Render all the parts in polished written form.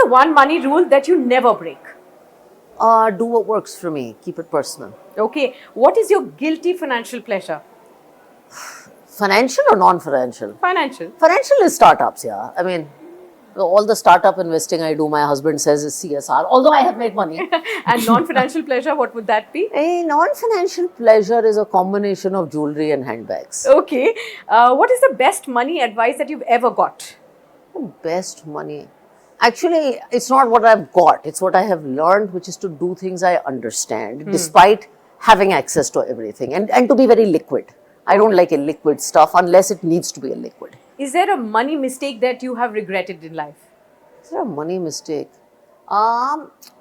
the one money rule that you never break? Do what works for me. Keep it personal. Okay. What is your guilty financial pleasure? Financial or non-financial? Financial. Financial is startups, yeah. I mean, all the startup investing I do, my husband says is CSR, although I have made money. And non-financial pleasure, what would that be? A non-financial pleasure is a combination of jewelry and handbags. Okay. What is the best money advice that you've ever got? Best money. Actually, it's not what I've got, it's what I have learned, which is to do things I understand, despite having access to everything, and to be very liquid. I don't like a liquid stuff unless it needs to be a liquid. Is there a money mistake that you have regretted in life? Is there a money mistake?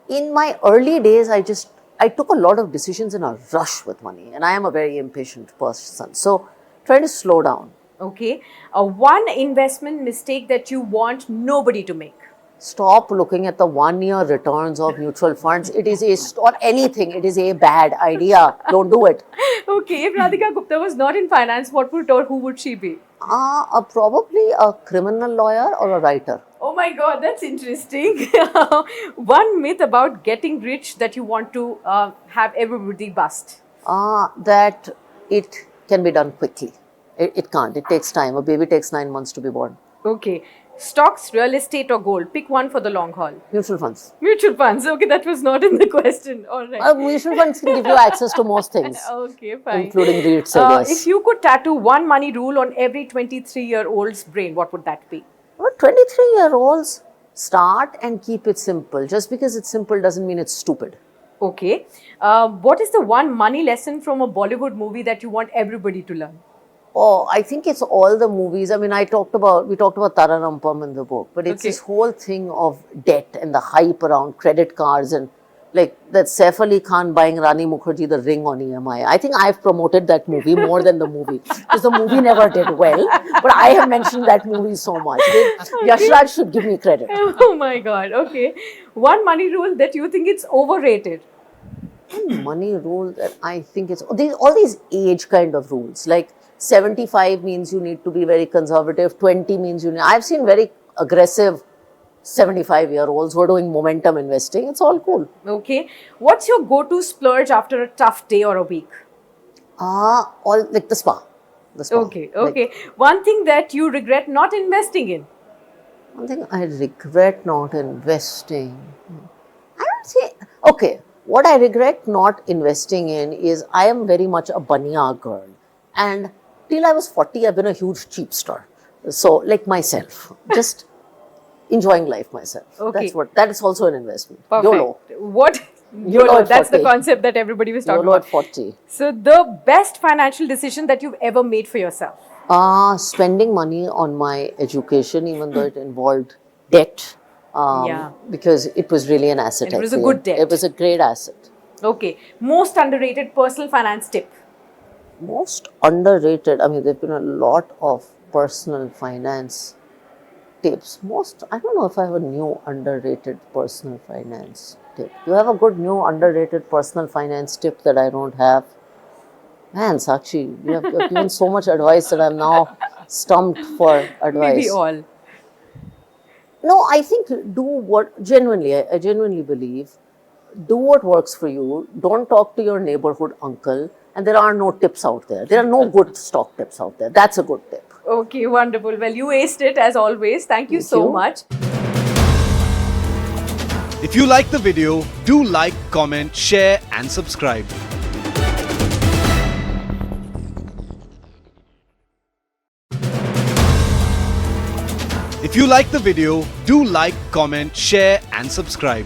In my early days, I took a lot of decisions in a rush with money, and I am a very impatient person. So, try to slow down. Okay. One investment mistake that you want nobody to make? Stop looking at the 1 year returns of mutual funds. It is or anything. It is a bad idea. Don't do it. Okay. If Radhika Gupta was not in finance, what would or who would she be? Probably a criminal lawyer or a writer. Oh my God, that's interesting. One myth about getting rich that you want to have everybody bust. That it can be done quickly. It can't. It takes time. A baby takes 9 months to be born. Okay. Stocks, real estate or gold? Pick one for the long haul. Mutual funds. Mutual funds. Okay, that was not in the question. All right. Mutual funds can give you access to most things. Okay, fine. Including REITs, I guess. If you could tattoo one money rule on every 23-year-old's brain, what would that be? Well, 23-year-olds start and keep it simple. Just because it's simple doesn't mean it's stupid. Okay. What is the one money lesson from a Bollywood movie that you want everybody to learn? Oh, I think it's all the movies. I mean, we talked about Taranampam in the book, but it's this whole thing of debt and the hype around credit cards and like that Saif Ali Khan buying Rani Mukherjee the ring on EMI. I think I've promoted that movie more than the movie because the movie never did well, but I have mentioned that movie so much. Yash Raj should give me credit. Oh my God. Okay. One money rule that you think it's overrated? Money rule that I think it's all these age kind of rules like 75 means you need to be very conservative, 20 means you need. I've seen very aggressive 75-year-olds who are doing momentum investing. It's all cool. Okay. What's your go-to splurge after a tough day or a week? All like the spa. Okay. Okay. One thing that you regret not investing in? One thing I regret not investing. I don't say. Okay. What I regret not investing in is I am very much a baniya girl. And till I was 40, I've been a huge cheapster. So, like myself, just enjoying life myself. Okay. That is also an investment. Perfect. YOLO. What? YOLO at That's 40. the concept that everybody was talking YOLO about. at 40. So, the best financial decision that you've ever made for yourself? Spending money on my education, even though it involved debt. Because it was really an asset. It was a good debt. It was a great asset. Okay. Most underrated personal finance tip? Most underrated, I mean, there have been a lot of personal finance tips. I don't know if I have a new underrated personal finance tip. Do you have a good new underrated personal finance tip that I don't have? Man, Sakshi, you have given so much advice that I'm now stumped for advice. Maybe all. No, I think do what, I genuinely believe, do what works for you. Don't talk to your neighborhood uncle. And there are no tips out there. There are no good stock tips out there. That's a good tip. Okay, wonderful. Well, you aced it as always. Thank you so much. If you like the video, do like, comment, share and subscribe. If you like the video, do like, comment, share and subscribe.